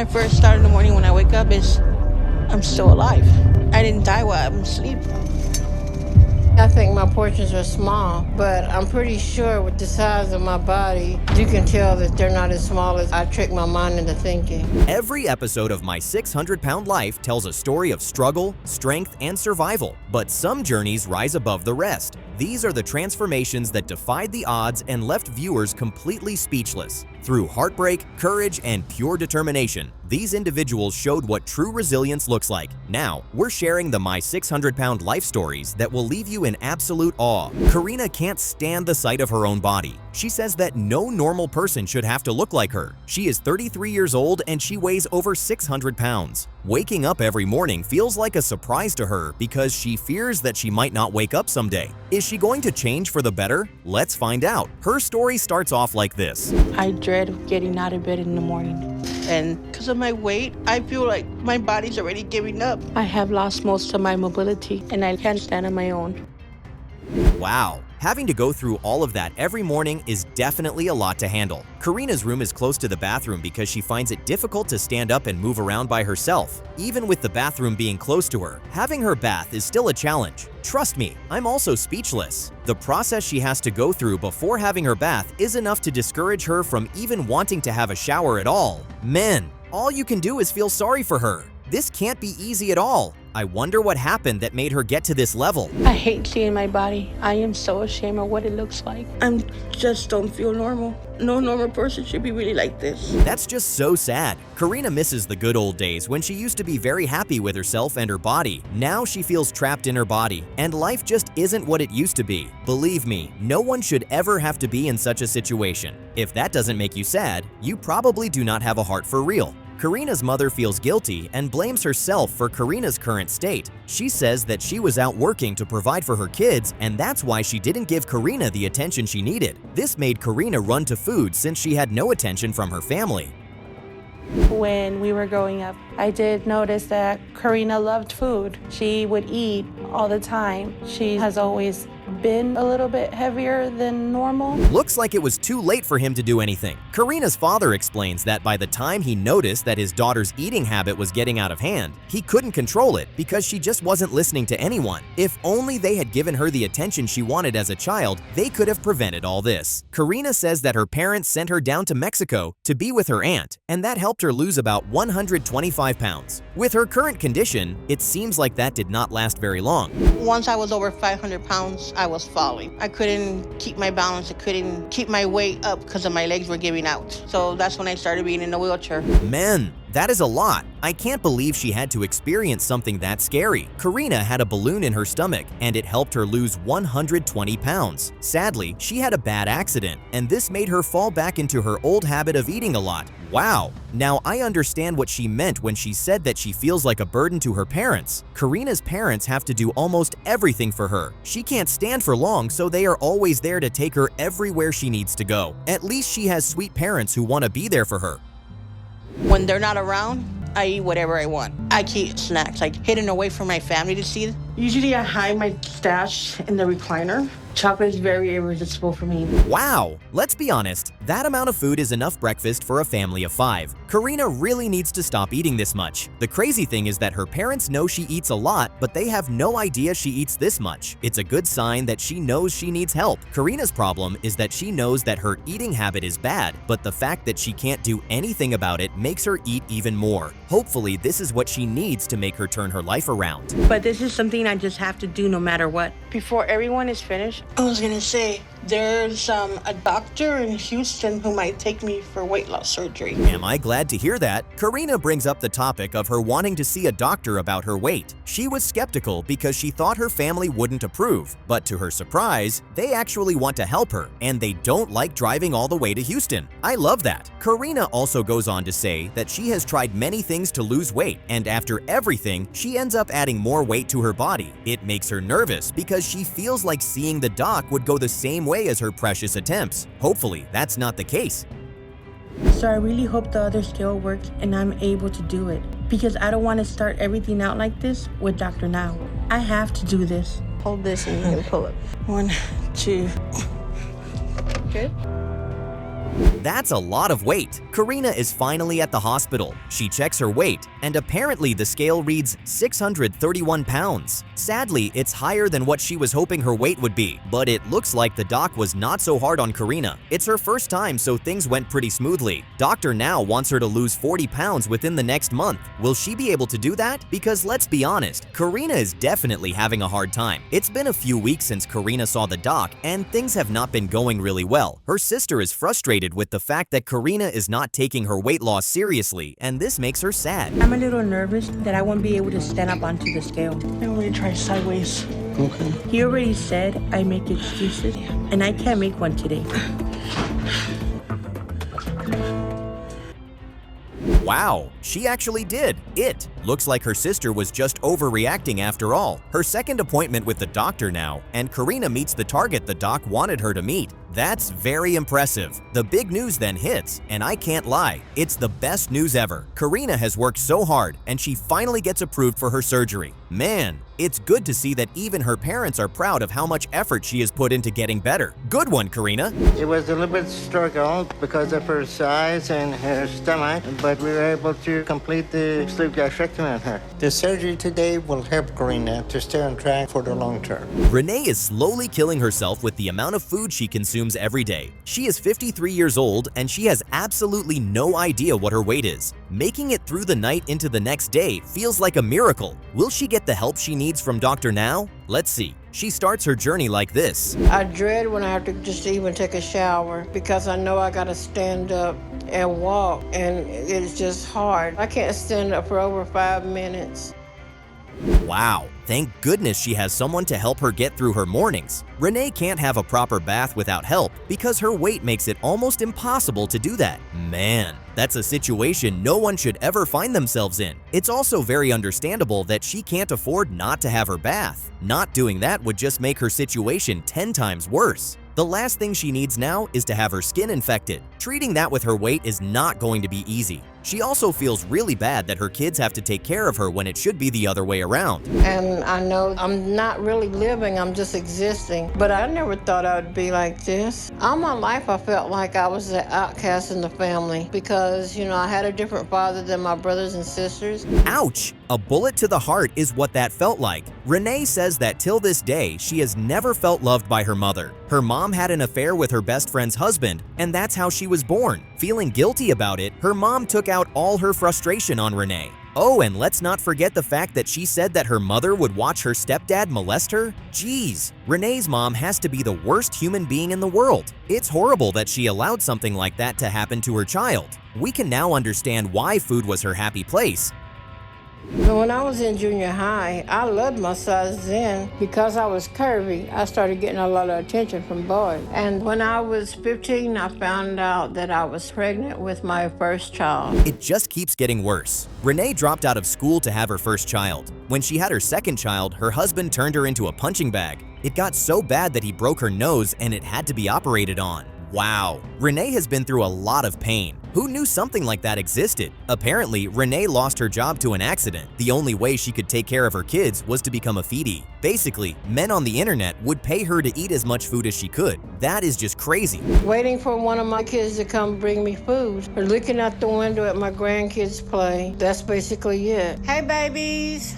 My first start in the morning when I wake up is I'm still alive. I didn't die while I'm asleep. I think my portions are small, but I'm pretty sure with the size of my body, you can tell that they're not as small as I trick my mind into thinking. Every episode of My 600-Pound Life tells a story of struggle, strength, and survival, but some journeys rise above the rest. These are the transformations that defied the odds and left viewers completely speechless. Through heartbreak, courage, and pure determination, these individuals showed what true resilience looks like. Now, we're sharing the My 600-Pound Life stories that will leave you in absolute awe. Karina can't stand the sight of her own body. She says that no normal person should have to look like her. She is 33 years old and she weighs over 600 pounds. Waking up every morning feels like a surprise to her because she fears that she might not wake up someday. Is she going to change for the better? Let's find out. Her story starts off like this. I dread getting out of bed in the morning. And because of my weight, I feel like my body's already giving up. I have lost most of my mobility and I can't stand on my own. Wow, having to go through all of that every morning is definitely a lot to handle. Karina's room is close to the bathroom because she finds it difficult to stand up and move around by herself. Even with the bathroom being close to her, having her bath is still a challenge. Trust me, I'm also speechless. The process she has to go through before having her bath is enough to discourage her from even wanting to have a shower at all. Men, all you can do is feel sorry for her. This can't be easy at all. I wonder what happened that made her get to this level. I hate seeing my body. I am so ashamed of what it looks like. I just don't feel normal. No normal person should be really like this. That's just so sad. Karina misses the good old days when she used to be very happy with herself and her body. Now she feels trapped in her body, and life just isn't what it used to be. Believe me, no one should ever have to be in such a situation. If that doesn't make you sad, you probably do not have a heart for real. Karina's mother feels guilty and blames herself for Karina's current state. She says that she was out working to provide for her kids, and that's why she didn't give Karina the attention she needed. This made Karina run to food since she had no attention from her family. When we were growing up, I did notice that Karina loved food. She would eat all the time. She has always been a little bit heavier than normal. Looks like it was too late for him to do anything. Karina's father explains that by the time he noticed that his daughter's eating habit was getting out of hand, he couldn't control it because she just wasn't listening to anyone. If only they had given her the attention she wanted as a child, they could have prevented all this. Karina says that her parents sent her down to Mexico to be with her aunt, and that helped her lose about 125 pounds. With her current condition, it seems like that did not last very long. Once I was over 500 pounds, I was falling. I couldn't keep my balance. I couldn't keep my weight up because my legs were giving out. So that's when I started being in a wheelchair. Man, that is a lot. I can't believe she had to experience something that scary. Karina had a balloon in her stomach, and it helped her lose 120 pounds. Sadly, she had a bad accident, and this made her fall back into her old habit of eating a lot. Wow! Now I understand what she meant when she said that she feels like a burden to her parents. Karina's parents have to do almost everything for her. She can't stand for long, so they are always there to take her everywhere she needs to go. At least she has sweet parents who want to be there for her. When they're not around, I eat whatever I want. I keep snacks, like hidden away from my family to see. Usually I hide my stash in the recliner. Chocolate is very irresistible for me. Wow! Let's be honest, that amount of food is enough breakfast for a family of 5. Karina really needs to stop eating this much. The crazy thing is that her parents know she eats a lot, but they have no idea she eats this much. It's a good sign that she knows she needs help. Karina's problem is that she knows that her eating habit is bad, but the fact that she can't do anything about it makes her eat even more. Hopefully, this is what she needs to make her turn her life around. But this is something I just have to do no matter what. Before everyone is finished, I was gonna say, there's a doctor in Houston who might take me for weight loss surgery. Am I glad to hear that? Karina brings up the topic of her wanting to see a doctor about her weight. She was skeptical because she thought her family wouldn't approve, but to her surprise, they actually want to help her, and they don't like driving all the way to Houston. I love that. Karina also goes on to say that she has tried many things to lose weight, and after everything, she ends up adding more weight to her body. It makes her nervous because she feels like seeing the doc would go the same way as her precious attempts. Hopefully, that's not the case. So I really hope the other scale works and I'm able to do it. Because I don't want to start everything out like this with Dr. Now. I have to do this. Hold this and you can pull it. 1, 2. Good. That's a lot of weight. Karina is finally at the hospital. She checks her weight, and apparently the scale reads 631 pounds. Sadly, it's higher than what she was hoping her weight would be, but it looks like the doc was not so hard on Karina. It's her first time, so things went pretty smoothly. Doctor now wants her to lose 40 pounds within the next month. Will she be able to do that? Because let's be honest, Karina is definitely having a hard time. It's been a few weeks since Karina saw the doc, and things have not been going really well. Her sister is frustrated with the fact that Karina is not taking her weight loss seriously, and this makes her sad. I'm a little nervous that I won't be able to stand up onto the scale. I'm going to try sideways. Okay. He already said I make excuses, and I can't make one today. Wow, she actually did it. Looks like her sister was just overreacting after all. Her second appointment with the doctor now, and Karina meets the target the doc wanted her to meet. That's very impressive. The big news then hits, and I can't lie, it's the best news ever. Karina has worked so hard, and she finally gets approved for her surgery. Man, it's good to see that even her parents are proud of how much effort she has put into getting better. Good one, Karina. It was a little bit struggle because of her size and her stomach, but we were able to complete the sleeve gastrectomy on her. The surgery today will help Karina to stay on track for the long term. Renee is slowly killing herself with the amount of food she consumes every day. She is 53 years old and she has absolutely no idea what her weight is. Making it through the night into the next day feels like a miracle. Will she get the help she needs from Dr. Now? Let's see. She starts her journey like this. I dread when I have to just even take a shower because I know I gotta stand up and walk, and it's just hard. I can't stand up for over 5 minutes. Wow, thank goodness she has someone to help her get through her mornings. Renee can't have a proper bath without help because her weight makes it almost impossible to do that. Man, that's a situation no one should ever find themselves in. It's also very understandable that she can't afford not to have her bath. Not doing that would just make her situation 10 times worse. The last thing she needs now is to have her skin infected. Treating that with her weight is not going to be easy. She also feels really bad that her kids have to take care of her when it should be the other way around. And I know I'm not really living, I'm just existing. But I never thought I would be like this. All my life I felt like I was the outcast in the family because, I had a different father than my brothers and sisters. Ouch! A bullet to the heart is what that felt like. Renee says that till this day, she has never felt loved by her mother. Her mom had an affair with her best friend's husband, and that's how she was born. Feeling guilty about it, her mom took out all her frustration on Renee. Oh, and let's not forget the fact that she said that her mother would watch her stepdad molest her? Jeez, Renee's mom has to be the worst human being in the world. It's horrible that she allowed something like that to happen to her child. We can now understand why food was her happy place. But when I was in junior high, I loved my size then. Because I was curvy, I started getting a lot of attention from boys. And when I was 15, I found out that I was pregnant with my first child. It just keeps getting worse. Renee dropped out of school to have her first child. When she had her second child, her husband turned her into a punching bag. It got so bad that he broke her nose and it had to be operated on. Wow, Renee has been through a lot of pain. Who knew something like that existed? Apparently, Renee lost her job to an accident. The only way she could take care of her kids was to become a feedie. Basically, men on the internet would pay her to eat as much food as she could. That is just crazy. Waiting for one of my kids to come bring me food, or looking out the window at my grandkids play. That's basically it. Hey, babies.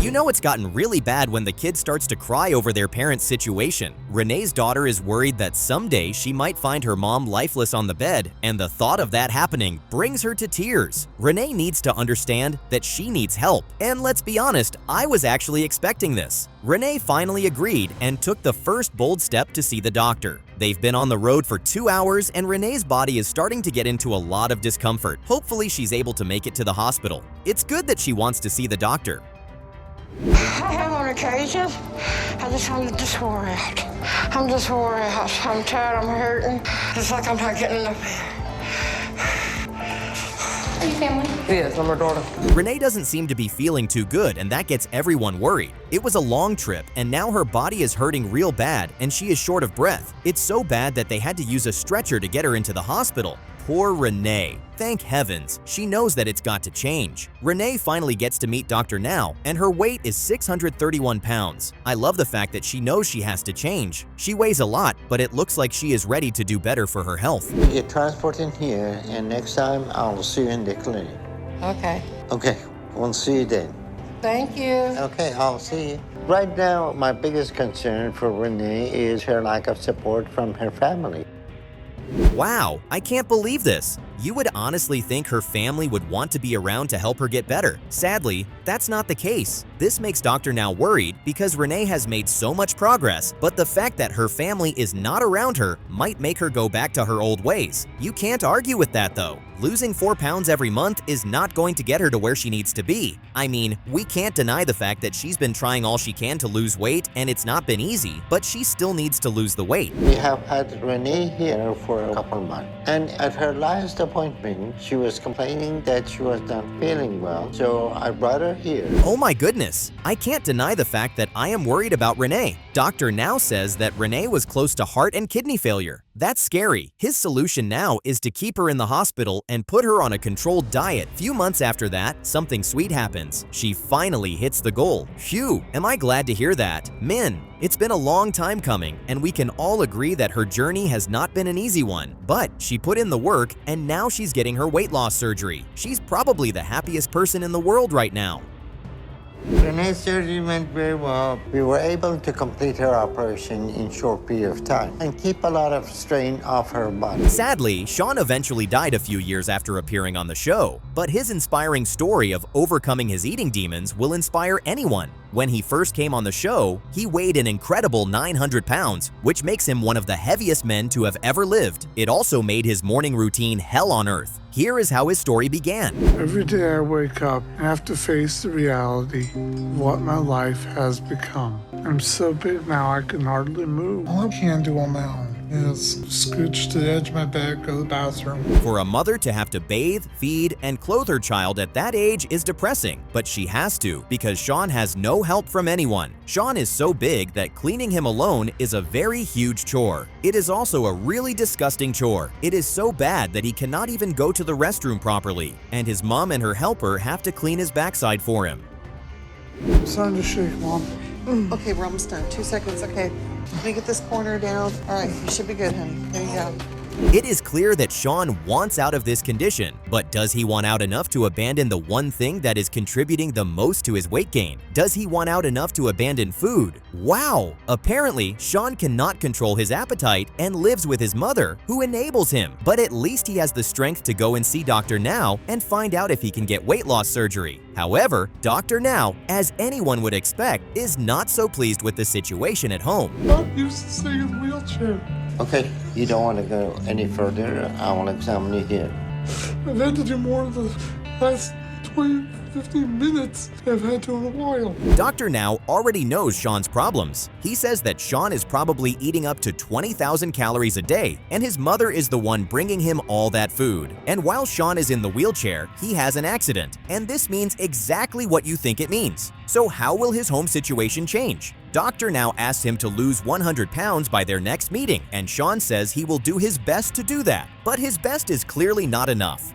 You know it's gotten really bad when the kid starts to cry over their parents' situation. Renee's daughter is worried that someday she might find her mom lifeless on the bed, and the thought of that happening brings her to tears. Renee needs to understand that she needs help. And let's be honest, I was actually expecting this. Renee finally agreed and took the first bold step to see the doctor. They've been on the road for 2 hours and Renee's body is starting to get into a lot of discomfort. Hopefully she's able to make it to the hospital. It's good that she wants to see the doctor. I have on occasion. I just want to get this wore out. I'm just wore out. I'm tired, I'm hurting. It's like I'm not getting enough. Are you family? Yes, I'm her daughter. Renee doesn't seem to be feeling too good, and that gets everyone worried. It was a long trip, and now her body is hurting real bad, and she is short of breath. It's so bad that they had to use a stretcher to get her into the hospital. Poor Renee. Thank heavens, she knows that it's got to change. Renee finally gets to meet Dr. Now, and her weight is 631 pounds. I love the fact that she knows she has to change. She weighs a lot, but it looks like she is ready to do better for her health. You get transport in here, and next time I'll see you in the clinic. Okay. Okay, we'll see you then. Thank you. Okay, I'll see you. Right now, my biggest concern for Renee is her lack of support from her family. Wow, I can't believe this. You would honestly think her family would want to be around to help her get better. Sadly, that's not the case. This makes Dr. Now worried because Renee has made so much progress, but the fact that her family is not around her might make her go back to her old ways. You can't argue with that though. Losing 4 pounds every month is not going to get her to where she needs to be. I mean, we can't deny the fact that she's been trying all she can to lose weight and it's not been easy, but she still needs to lose the weight. We have had Renee here for a couple months, and at her last appointment, she was complaining that she was not feeling well, so I brought her here. Oh my goodness, I can't deny the fact that I am worried about Renee. Dr. Now says that Renee was close to heart and kidney failure. That's scary. His solution now is to keep her in the hospital and put her on a controlled diet. Few months after that, something sweet happens. She finally hits the goal. Phew, am I glad to hear that. Min, it's been a long time coming, and we can all agree that her journey has not been an easy one. But she put in the work, and now she's getting her weight loss surgery. She's probably the happiest person in the world right now. Renee's surgery went very well. We were able to complete her operation in a short period of time and keep a lot of strain off her body. Sadly, Sean eventually died a few years after appearing on the show, but his inspiring story of overcoming his eating demons will inspire anyone. When he first came on the show, he weighed an incredible 900 pounds, which makes him one of the heaviest men to have ever lived. It also made his morning routine hell on earth. Here is how his story began. Every day I wake up and have to face the reality of what my life has become. I'm so big now I can hardly move. All I can do on my own is scooch to the edge of my bed, go to the bathroom. For a mother to have to bathe, feed, and clothe her child at that age is depressing, but she has to because Sean has no help from anyone. Sean is so big that cleaning him alone is a very huge chore. It is also a really disgusting chore. It is so bad that he cannot even go to the restroom properly, and his mom and her helper have to clean his backside for him. I'm starting to shake, Mom. Okay, we're almost done. 2 seconds, okay. Let me get this corner down. All right, you should be good, honey. There you go. It is clear that Sean wants out of this condition, but does he want out enough to abandon the one thing that is contributing the most to his weight gain? Does he want out enough to abandon food? Wow! Apparently, Sean cannot control his appetite and lives with his mother, who enables him. But at least he has the strength to go and see Dr. Now and find out if he can get weight loss surgery. However, Dr. Now, as anyone would expect, is not so pleased with the situation at home. I'm used to staying in the wheelchair. Okay, you don't want to go any further. I will examine you here. I've had to do more of the last 20, 15 minutes I've had to in a while. Dr. Now already knows Sean's problems. He says that Sean is probably eating up to 20,000 calories a day, and his mother is the one bringing him all that food. And while Sean is in the wheelchair, he has an accident, and this means exactly what you think it means. So how will his home situation change? Dr. Now asks him to lose 100 pounds by their next meeting, and Sean says he will do his best to do that. But his best is clearly not enough.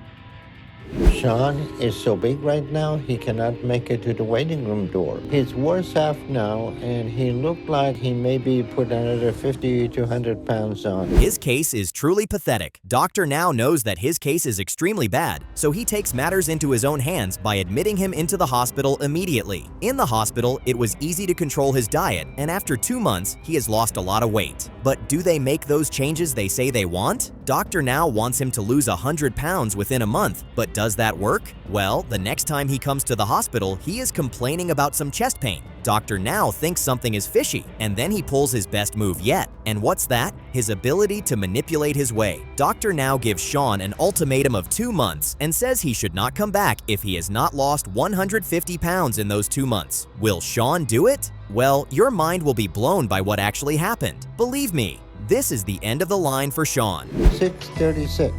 Sean is so big right now, he cannot make it to the waiting room door. He's worse off now, and he looked like he maybe put another 50 to 100 pounds on. His case is truly pathetic. Dr. Now knows that his case is extremely bad, so he takes matters into his own hands by admitting him into the hospital immediately. In the hospital, it was easy to control his diet, and after 2 months, he has lost a lot of weight. But do they make those changes they say they want? Dr. Now wants him to lose 100 pounds within a month, but does that work? Well, the next time he comes to the hospital, he is complaining about some chest pain. Dr. Now thinks something is fishy, and then he pulls his best move yet. And what's that? His ability to manipulate his way. Dr. Now gives Sean an ultimatum of 2 months and says he should not come back if he has not lost 150 pounds in those 2 months. Will Sean do it? Well, your mind will be blown by what actually happened. Believe me, this is the end of the line for Sean. 6:36.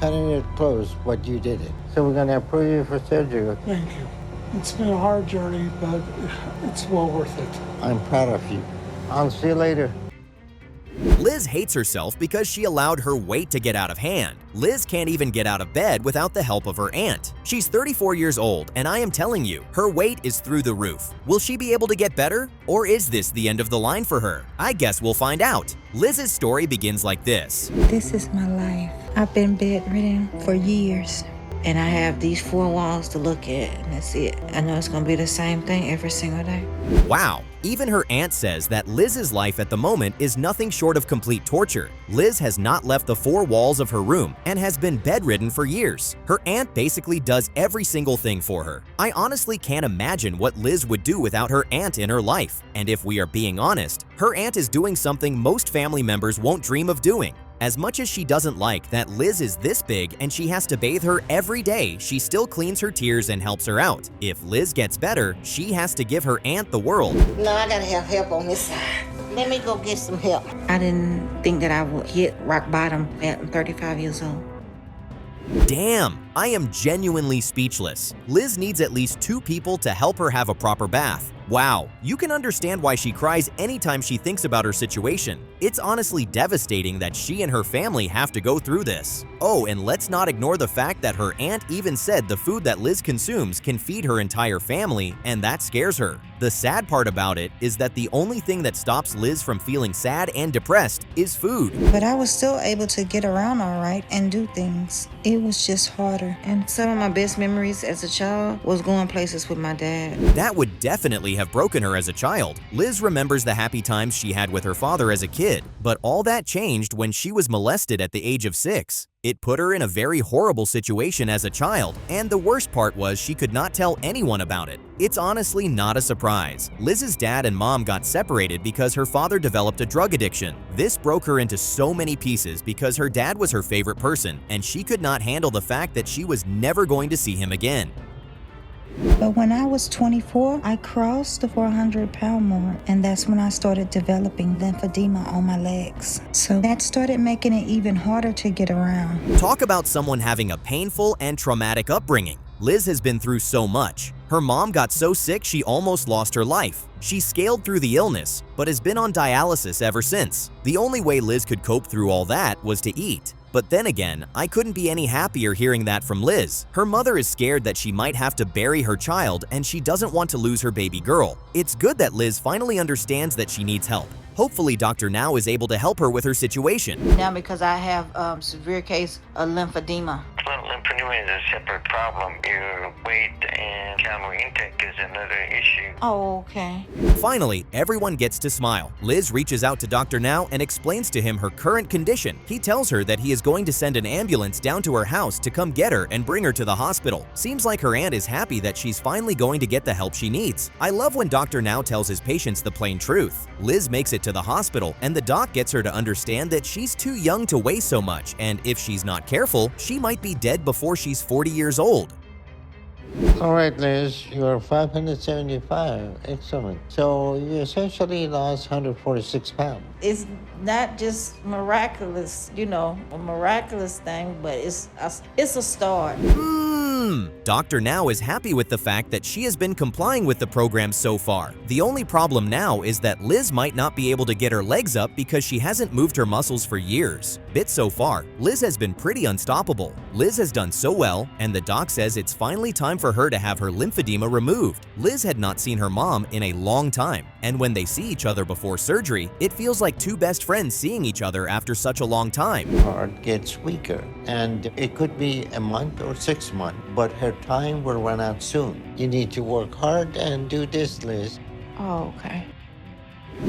Cutting it close, but you did it. So we're going to approve you for surgery. Thank you. It's been a hard journey, but it's well worth it. I'm proud of you. I'll see you later. Liz hates herself because she allowed her weight to get out of hand. Liz can't even get out of bed without the help of her aunt. She's 34 years old, and I am telling you, her weight is through the roof. Will she be able to get better? Or is this the end of the line for her? I guess we'll find out. Liz's story begins like this. This is my life. I've been bedridden for years. And I have these four walls to look at, and that's it. I know it's gonna be the same thing every single day. Wow, even her aunt says that Liz's life at the moment is nothing short of complete torture. Liz has not left the four walls of her room and has been bedridden for years. Her aunt basically does every single thing for her. I honestly can't imagine what Liz would do without her aunt in her life. And if we are being honest, her aunt is doing something most family members won't dream of doing. As much as she doesn't like that Liz is this big and she has to bathe her every day, she still cleans her tears and helps her out. If Liz gets better, she has to give her aunt the world. No, I gotta have help on this side. Let me go get some help. I didn't think that I would hit rock bottom at 35 years old. Damn, I am genuinely speechless. Liz needs at least 2 people to help her have a proper bath. Wow, you can understand why she cries anytime she thinks about her situation. It's honestly devastating that she and her family have to go through this. Oh, and let's not ignore the fact that her aunt even said the food that Liz consumes can feed her entire family, and that scares her. The sad part about it is that the only thing that stops Liz from feeling sad and depressed is food. But I was still able to get around all right and do things. It was just harder. And some of my best memories as a child was going places with my dad. That would definitely have broken her as a child. Liz remembers the happy times she had with her father as a kid, but all that changed when she was molested at the age of 6. It put her in a very horrible situation as a child, and the worst part was she could not tell anyone about it. It's honestly not a surprise. Liz's dad and mom got separated because her father developed a drug addiction. This broke her into so many pieces because her dad was her favorite person, and she could not handle the fact that she was never going to see him again. But when I was 24, I crossed the 400-pound mark, and that's when I started developing lymphedema on my legs. So that started making it even harder to get around. Talk about someone having a painful and traumatic upbringing. Liz has been through so much. Her mom got so sick she almost lost her life. She scaled through the illness, but has been on dialysis ever since. The only way Liz could cope through all that was to eat. But then again, I couldn't be any happier hearing that from Liz. Her mother is scared that she might have to bury her child, and she doesn't want to lose her baby girl. It's good that Liz finally understands that she needs help. Hopefully, Dr. Now is able to help her with her situation. Now because I have severe case of lymphedema. Lymphedema is a separate problem. Your weight and calorie intake is another issue. Oh, okay. Finally, everyone gets to smile. Liz reaches out to Dr. Now and explains to him her current condition. He tells her that he is going to send an ambulance down to her house to come get her and bring her to the hospital. Seems like her aunt is happy that she's finally going to get the help she needs. I love when Dr. Now tells his patients the plain truth. Liz makes it to the hospital, and the doc gets her to understand that she's too young to weigh so much, and if she's not careful, she might be dead before she's 40 years old. All right, Liz, you're 575. Excellent. So you essentially lost 146 pounds. It's not just miraculous, a miraculous thing, but it's a start. Dr. Now is happy with the fact that she has been complying with the program so far. The only problem now is that Liz might not be able to get her legs up because she hasn't moved her muscles for years. But so far, Liz has been pretty unstoppable. Liz has done so well, and the doc says it's finally time for her to have her lymphedema removed. Liz had not seen her mom in a long time, and when they see each other before surgery, it feels like two best friends seeing each other after such a long time. Her heart gets weaker, and it could be a month or 6 months, but her time will run out soon. You need to work hard and do this, Liz. Oh, okay.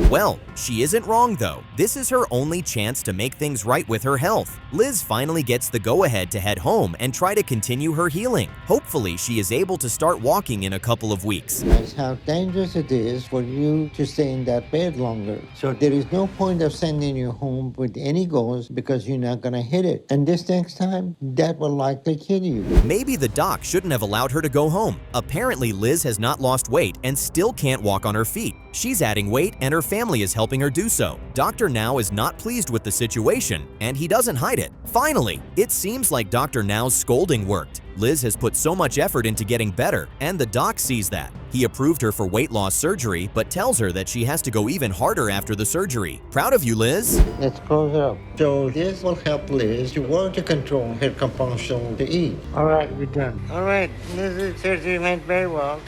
Well, she isn't wrong though. This is her only chance to make things right with her health. Liz finally gets the go-ahead to head home and try to continue her healing. Hopefully, she is able to start walking in a couple of weeks. That's how dangerous it is for you to stay in that bed longer. So there is no point of sending you home with any goals because you're not gonna hit it. And this next time, that will likely kill you. Maybe the doc shouldn't have allowed her to go home. Apparently, Liz has not lost weight and still can't walk on her feet. She's adding weight and her family is helping her do so. Dr. Now is not pleased with the situation, and he doesn't hide it. Finally, it seems like Dr. Now's scolding worked. Liz has put so much effort into getting better, and the doc sees that. He approved her for weight loss surgery, but tells her that she has to go even harder after the surgery. Proud of you, Liz. Let's close up. So this will help Liz to work to control her compulsion to eat. All right, we're done. All right, Liz's surgery went very well.